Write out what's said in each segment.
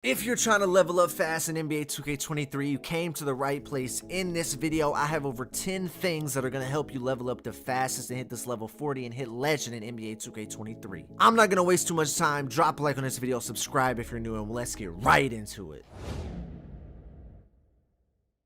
If you're trying to level up fast in NBA 2K23, you came to the right place. In this video, I have over 10 things that are going to help you level up the fastest and hit this level 40 and hit legend in NBA 2K23. I'm not going to waste too much time. Drop a like on this video, subscribe if you're new, and let's get right into it.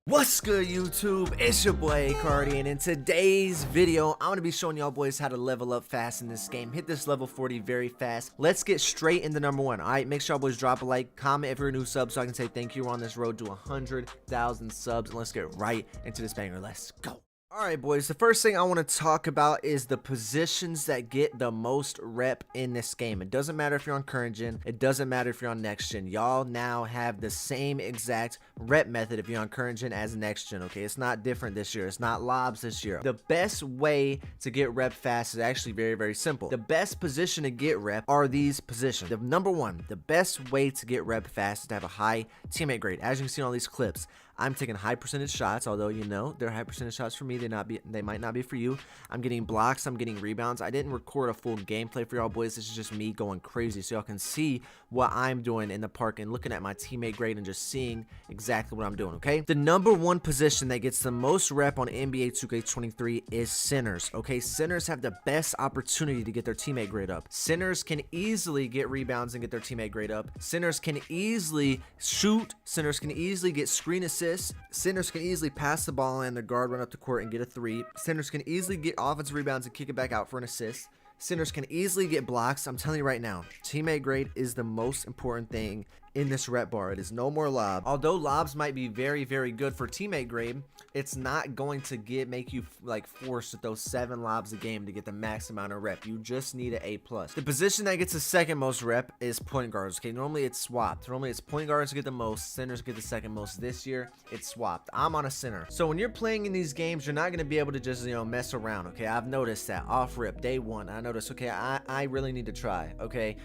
What's good, YouTube? It's your boy Cardi, and in today's video I'm gonna be showing y'all boys how to level up fast in this game, hit this level 40 very fast. Let's get straight into number one. All right, make sure y'all boys drop a like, comment if you're a new sub so I can say thank you. We're on this road to 100,000 subs, and let's get right into this banger. Let's go. Alright boys, the first thing I want to talk about is the positions that get the most rep in this game. It doesn't matter if you're on current gen, it doesn't matter if you're on next gen. Y'all now have the same exact rep method if you're on current gen as next gen, okay? It's not different this year, it's not lobs this year. The best way to get rep fast is actually very, very simple. The best position to get rep are these positions. The number one, the best way to get rep fast is to have a high teammate grade. As you can see on all these clips, I'm taking high percentage shots, although you know they're high percentage shots for me. They might not be for you. I'm getting blocks, I'm getting rebounds. I didn't record a full gameplay for y'all boys. This is just me going crazy so y'all can see what I'm doing in the park and looking at my teammate grade and just seeing exactly what I'm doing, okay? The number one position that gets the most rep on NBA 2K23 is centers, okay? Centers have the best opportunity to get their teammate grade up. Centers can easily get rebounds and get their teammate grade up. Centers can easily shoot. Centers can easily get screen assists. Centers can easily pass the ball and the guard run up the court and get a three. Centers can easily get offensive rebounds and kick it back out for an assist. Centers can easily get blocks. I'm telling you right now, teammate grade is the most important thing in this rep bar. It is no more lob. Although lobs might be very, very good for teammate grade, it's not going to make you like forced to throw 7 lobs a game to get the max amount of rep. You just need an A+. The position that gets the second most rep is point guards. Okay, normally it's swapped. Normally it's point guards get the most, centers get the second most. This year it's swapped. I'm on a center. So when you're playing in these games, you're not going to be able to just, you know, mess around. Okay, I've noticed that off rip day one. I noticed, okay, I really need to try. Okay,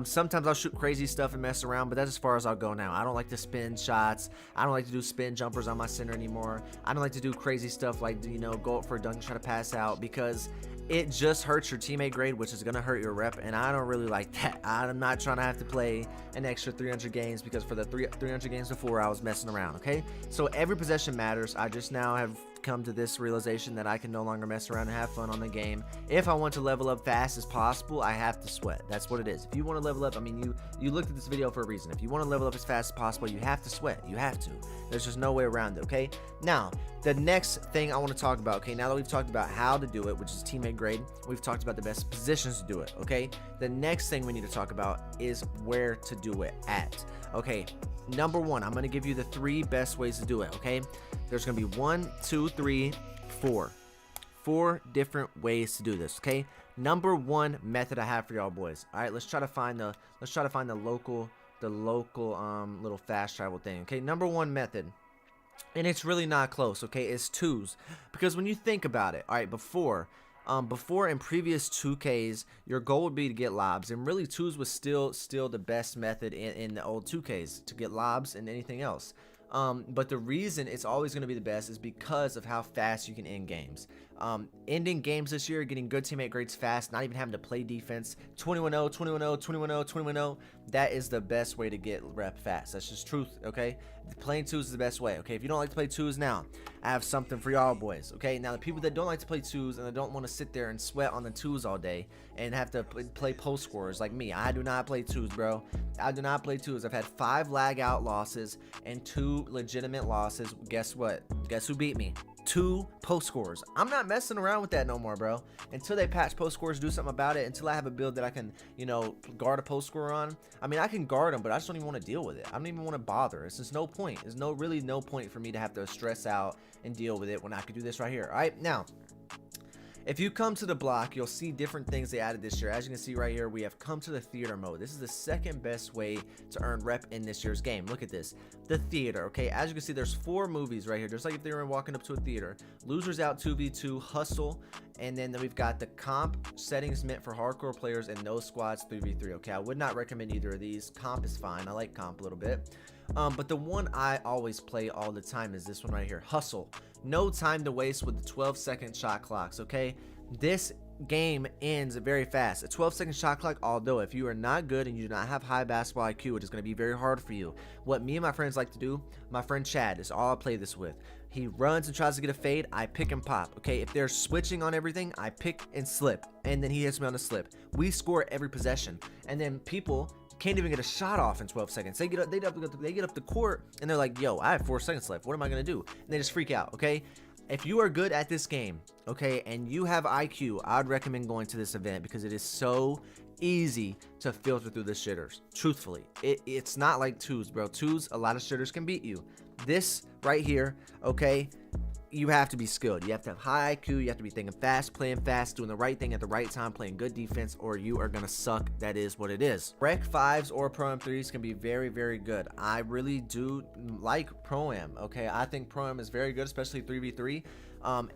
sometimes I'll shoot crazy stuff and mess around, but that's as far as I'll go now. I don't like to spin shots. I don't like to do spin jumpers on my center anymore. I don't like to do crazy stuff like, you know, go up for a dunk and try to pass out, because it just hurts your teammate grade, which is going to hurt your rep, and I don't really like that. I'm not trying to have to play an extra 300 games because for the 300 games before I was messing around, okay? So every possession matters. I just now have come to this realization that I can no longer mess around and have fun on the game. If I want to level up fast as possible, I have to sweat. That's what it is. If you want to level up, I mean, you looked at this video for a reason. If you want to level up as fast as possible, you have to sweat. You have to. There's just no way around it, okay? Now, the next thing I want to talk about, okay, now that we've talked about how to do it, which is teammate grade, we've talked about the best positions to do it, okay? The next thing we need to talk about is where to do it at, okay? Number one, I'm going to give you the 3 best ways to do it, okay? There's going to be 1, 2, 3, 4. 4 different ways to do this, okay? Number one method I have for y'all boys. All right, let's try to find the local little fast travel thing, okay? Number one method, and it's really not close, okay? It's twos, because when you think about it, all right, before in previous 2Ks, your goal would be to get lobs, and really twos was still the best method in the old 2Ks to get lobs and anything else. But the reason it's always going to be the best is because of how fast you can end games. Ending games this year, getting good teammate grades fast, not even having to play defense, 21-0, 21-0, 21-0, 21-0, that is the best way to get rep fast. That's just truth, okay? Playing twos is the best way, okay? If you don't like to play twos now, I have something for y'all boys, okay? Now, the people that don't like to play twos and they don't want to sit there and sweat on the twos all day and have to play post scorers like me, I do not play twos, bro. I do not play twos. I've had 5 lag out losses and 2 legitimate losses. Guess what? Guess who beat me? 2 post scores. I'm not messing around with that no more, bro. Until they patch post scores, do something about it. Until I have a build that I can, you know, guard a post score on. I mean, I can guard them, but I just don't even want to deal with it. I don't even want to bother. It's just no point. There's really no point for me to have to stress out and deal with it when I could do this right here. All right, now, if you come to the block, you'll see different things they added this year. As you can see right here, we have come to the theater mode. This is the second best way to earn rep in this year's game. Look at this. The theater, okay? As you can see, there's 4 movies right here. Just like if they were walking up to a theater. Losers Out 2v2, Hustle, and then we've got the comp settings meant for hardcore players and no squads 3v3, okay? I would not recommend either of these. Comp is fine. I like comp a little bit. But the one I always play all the time is this one right here, Hustle. No time to waste with the 12-second shot clocks, okay? This game ends very fast. A 12-second shot clock, although if you are not good and you do not have high basketball IQ, it is going to be very hard for you. What me and my friends like to do, my friend Chad is all I play this with. He runs and tries to get a fade, I pick and pop. Okay, if they're switching on everything, I pick and slip, and then he hits me on the slip. We score every possession, and then people can't even get a shot off in 12 seconds. They get up the court, and they're like, yo, I have 4 seconds left. What am I going to do? And they just freak out, okay? If you are good at this game, okay, and you have IQ, I'd recommend going to this event because it is so easy to filter through the shitters. Truthfully, it's not like twos, bro. Twos, a lot of shitters can beat you. This right here, okay, you have to be skilled. You have to have high IQ. You have to be thinking fast, playing fast, doing the right thing at the right time, playing good defense, or you are gonna suck. That is what it is. Rec 5s or Pro-Am 3s can be very, very good. I really do like Pro-Am, okay? I think Pro-Am is very good, especially 3v3.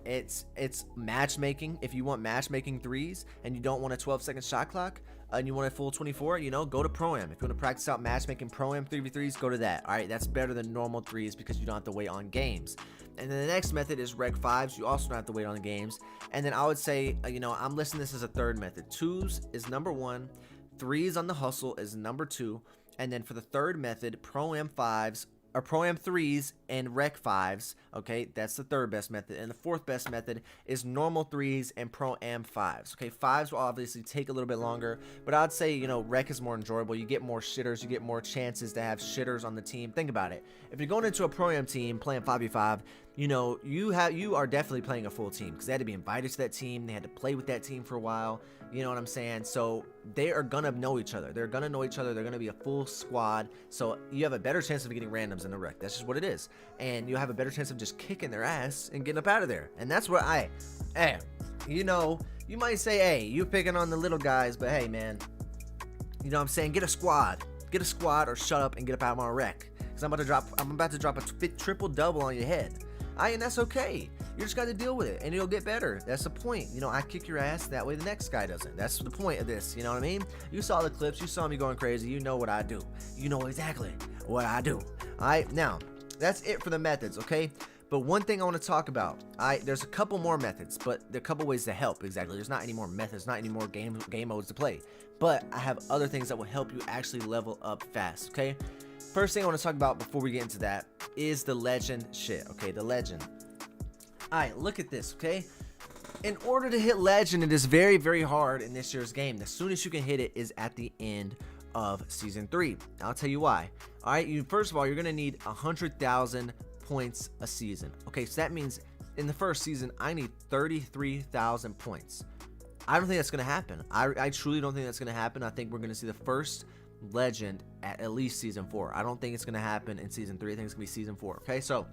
It's matchmaking. If you want matchmaking 3s and you don't want a 12-second shot clock and you want a full 24, you know, go to Pro-Am. If you want to practice out matchmaking Pro-Am 3v3s, go to that. All right, that's better than normal 3s because you don't have to wait on games. And then the next method is Rec 5s. You also don't have to wait on the games. And then I would say, you know, I'm listing this as a third method. 2s is number 1. 3s on the hustle is number 2. And then for the third method, Pro-Am 5s or Pro-Am 3s and Rec 5s, okay, that's the third best method. And the fourth best method is normal 3s and Pro-Am 5s, okay? 5s will obviously take a little bit longer, but I'd say, you know, Rec is more enjoyable. You get more shitters, you get more chances to have shitters on the team. Think about it. If you're going into a Pro-Am team playing 5v5, you know, you are definitely playing a full team because they had to be invited to that team. They had to play with that team for a while. You know what I'm saying? So they are going to know each other. They're going to know each other. They're going to be a full squad. So you have a better chance of getting randoms in the Rec. That's just what it is. And you have a better chance of just kicking their ass and getting up out of there. And that's what hey, you know, you might say, hey, you're picking on the little guys, but hey, man, you know what I'm saying? Get a squad. Get a squad or shut up and get up out of my Rec. Because I'm about to drop a triple double on your head. And that's okay. You just got to deal with it and it'll get better. That's the point. You know, I kick your ass, that way the next guy doesn't. That's the point of this. You know what I mean? You saw the clips. You saw me going crazy. You know what I do. You know exactly what I do. All right. Now, that's it for the methods, okay? But one thing I want to talk about, there's a couple more methods, but there are a couple ways to help. Exactly. There's not any more methods, not any more game modes to play. But I have other things that will help you actually level up fast, okay? First thing I want to talk about before we get into that is the legend shit, okay? The legend. Alright, look at this, okay? In order to hit legend, it is very, very hard in this year's game. The soonest you can hit it is at the end of Season 3. I'll tell you why. Alright, first of all, you're going to need 100,000 points a season. Okay, so that means in the first season, I need 33,000 points. I don't think that's going to happen. I truly don't think that's going to happen. I think we're going to see the first legend at least Season 4. I don't think it's going to happen in Season 3. I think it's going to be Season 4. Okay, so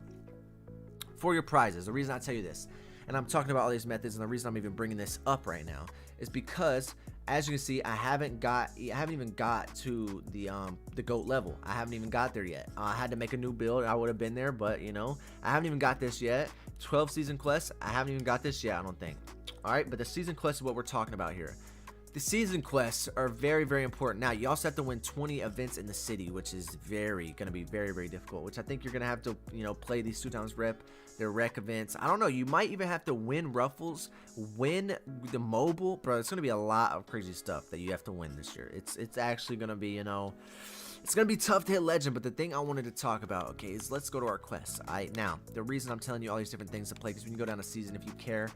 for your prizes, the reason I tell you this, and I'm talking about all these methods, and the reason I'm even bringing this up right now is because, as you can see, I haven't even got to the GOAT level. I haven't even got there yet. I had to make a new build. I would have been there, but you know, I haven't even got this yet. 12 season quests, I haven't even got this yet, I don't think. All right, but the season quest is what we're talking about here. The season quests are very, very important. Now, you also have to win 20 events in the city, which is going to be very, very difficult, which I think you're going to have to, you know, play these 2x rep, their rec events. I don't know. You might even have to win Ruffles, win the mobile. Bro, it's going to be a lot of crazy stuff that you have to win this year. It's actually going to be, you know, it's going to be tough to hit legend, but the thing I wanted to talk about, okay, is let's go to our quests. Now, the reason I'm telling you all these different things to play, because when you go down a season, if you care,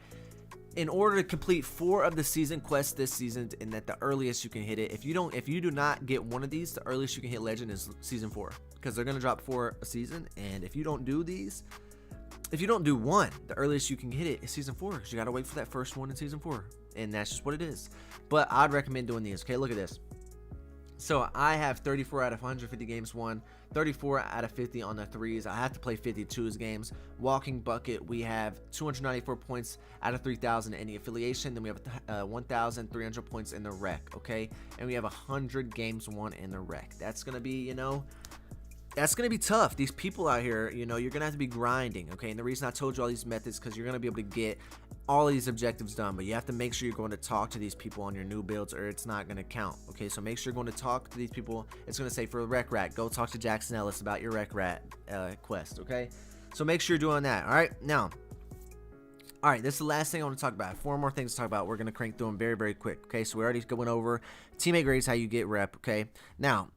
in order to complete 4 of the season quests this season, and at the earliest you can hit it, if you do not get one of these, the earliest you can hit legend is season 4, because they're going to drop 4 a season. And if you don't do these, if you don't do one, the earliest you can hit it is season 4, because you got to wait for that first one in season 4, and that's just what it is. But I'd recommend doing these. Okay, look at this. So I have 34 out of 150 games won, 34 out of 50 on the 3s. I have to play 52s games. Walking bucket, we have 294 points out of 3,000 in any affiliation. Then we have 1,300 points in the rec, okay? And we have 100 games won in the rec. That's going to be, you know, that's going to be tough. These people out here, you know, you're going to have to be grinding, okay? And the reason I told you all these methods, because you're going to be able to get all these objectives done, but you have to make sure you're going to talk to these people on your new builds, or it's not going to count, okay? So make sure you're going to talk to these people. It's going to say for Rec Rat, go talk to Jackson Ellis about your Rec Rat quest, okay? So make sure you're doing that, all right? Now, All right, this is the last thing I want to talk about. 4 more things to talk about. We're going to crank through them very, very quick. Okay, so we already went over teammate grades, how you get rep. Okay, now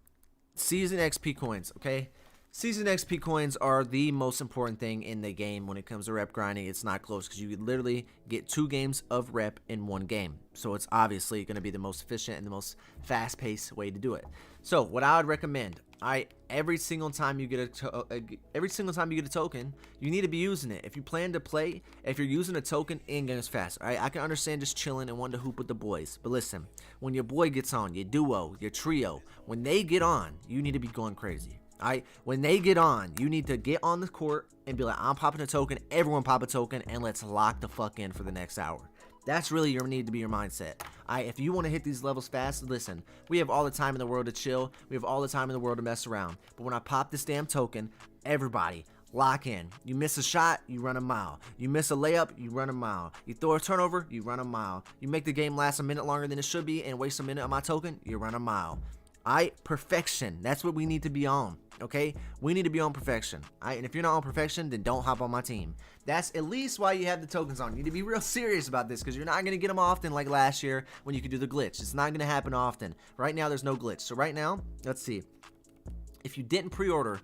season XP coins. Okay, season XP coins are the most important thing in the game when it comes to rep grinding. It's not close because you literally get 2 games of rep in 1 game. So it's obviously going to be the most efficient and the most fast-paced way to do it. So what I would recommend, every single time you get a token, you need to be using it. If you plan to play, if you're using a token, in-game is fast. All right, I can understand just chilling and wanting to hoop with the boys, but listen, when your boy gets on, your duo, your trio, when they get on, you need to be going crazy. Alright, when they get on, you need to get on the court and be like, I'm popping a token, everyone pop a token, and let's lock the fuck in for the next hour. That's really need to be your mindset. Alright, if you want to hit these levels fast, listen, we have all the time in the world to chill, we have all the time in the world to mess around, but when I pop this damn token, everybody lock in. You miss a shot, you run a mile. You miss a layup, you run a mile. You throw a turnover, you run a mile. You make the game last a minute longer than it should be and waste a minute on my token, you run a mile. Alright, perfection. That's what we need to be on. Okay, we need to be on perfection. Alright, and if you're not on perfection, then don't hop on my team. That's at least why you have the tokens on. You need to be real serious about this because you're not going to get them often like last year when you could do the glitch. It's not going to happen often. Right now, there's no glitch. So right now, let's see. If you didn't pre-order,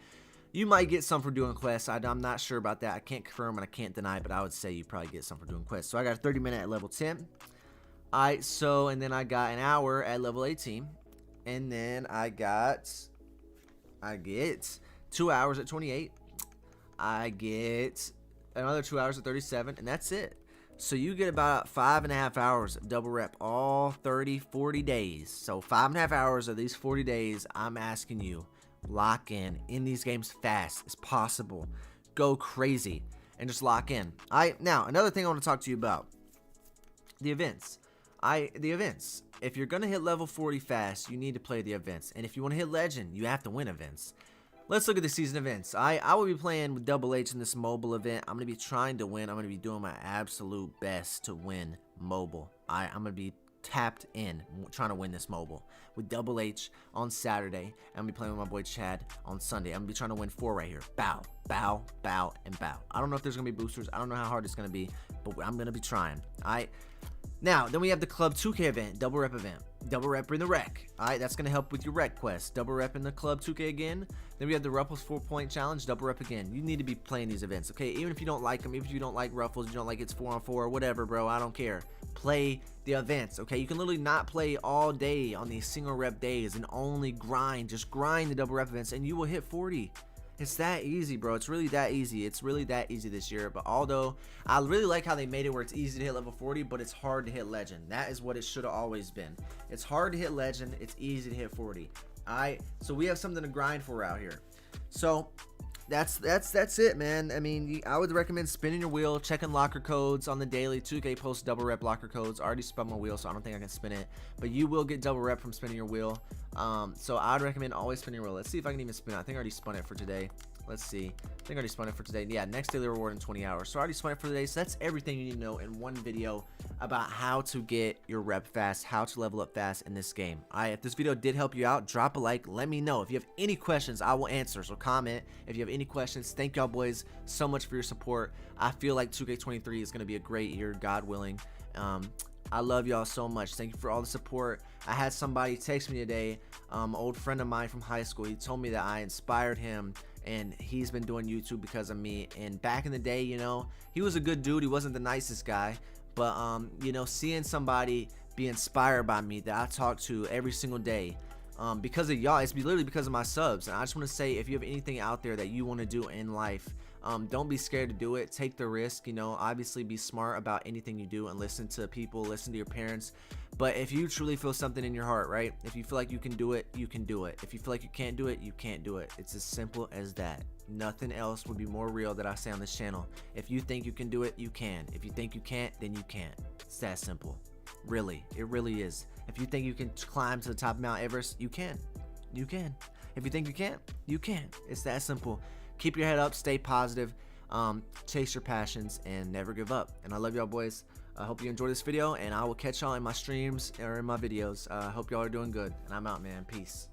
you might get some for doing quests. I'm not sure about that. I can't confirm and I can't deny, but I would say you probably get some for doing quests. So I got a 30-minute at level 10. Alright, so and then I got an hour at level 18. And then I get 2 hours at 28. I get another 2 hours at 37, and that's it. So you get about 5.5 hours of double rep all 40 days. So 5.5 hours of these 40 days, I'm asking you, lock in these games fast as possible. Go crazy and just lock in. Now another thing I want to talk to you about, the events. The events. If you're going to hit level 40 fast, you need to play the events. And if you want to hit legend, you have to win events. Let's look at the season events. I will be playing with Double H in this mobile event. I'm going to be trying to win. I'm going to be doing my absolute best to win mobile. I'm going to be tapped in trying to win this mobile with Double H on Saturday. I'm going to be playing with my boy Chad on Sunday. I'm going to be trying to win 4 right here. Bow, bow, bow, and bow. I don't know if there's going to be boosters. I don't know how hard it's going to be, but I'm going to be trying. Now, then we have the Club 2K event, double rep event. Double rep in the rec. Alright, that's going to help with your rec quest. Double rep in the Club 2K again. Then we have the Ruffles 4-point challenge, double rep again. You need to be playing these events, okay? Even if you don't like them, even if you don't like Ruffles, you don't like it's 4-on-4, whatever, bro, I don't care. Play the events, okay? You can literally not play all day on these single rep days and only grind. Just grind the double rep events and you will hit 40. It's that easy, bro. It's really that easy. It's really that easy this year. But although I really like how they made it where it's easy to hit level 40, but it's hard to hit legend. That is what it should have always been. It's hard to hit legend. It's easy to hit 40. Alright, so we have something to grind for out here. So that's it, man. I mean, I would recommend spinning your wheel, checking locker codes on the daily. 2K posts double rep locker codes. I already spun my wheel, so I don't think I can spin it, but you will get double rep from spinning your wheel. So I'd recommend always spinning your wheel. Let's see if I can even spin it. I think I already spun it for today. Let's see. I think I already spun it for today. Yeah, next daily reward in 20 hours. So I already spun it for today. So that's everything you need to know in one video about how to get your rep fast, how to level up fast in this game. Alright, if this video did help you out, drop a like. Let me know. If you have any questions, I will answer. So comment if you have any questions. Thank y'all boys so much for your support. I feel like 2K23 is going to be a great year, God willing. I love y'all so much. Thank you for all the support. I had somebody text me today, old friend of mine from high school. He told me that I inspired him and he's been doing YouTube because of me. And back in the day, you know, he was a good dude. He wasn't the nicest guy, but you know, seeing somebody be inspired by me that I talk to every single day, because of y'all, it's literally because of my subs. And I just want to say, if you have anything out there that you want to do in life, don't be scared to do it. Take the risk, you know. Obviously be smart about anything you do and listen to people, listen to your parents. But if you truly feel something in your heart, right, if you feel like you can do it, you can do it. If you feel like you can't do it, you can't do it. It's as simple as that. Nothing else would be more real that I say on this channel. If you think you can do it, you can. If you think you can't, then you can't. It's that simple. Really, it really is. If you think you can climb to the top of Mount Everest, you can. You can. If you think you can't, you can. It's that simple. Keep your head up, stay positive, chase your passions, and never give up. And I love y'all boys. I hope you enjoyed this video, and I will catch y'all in my streams or in my videos. I hope y'all are doing good, and I'm out, man. Peace.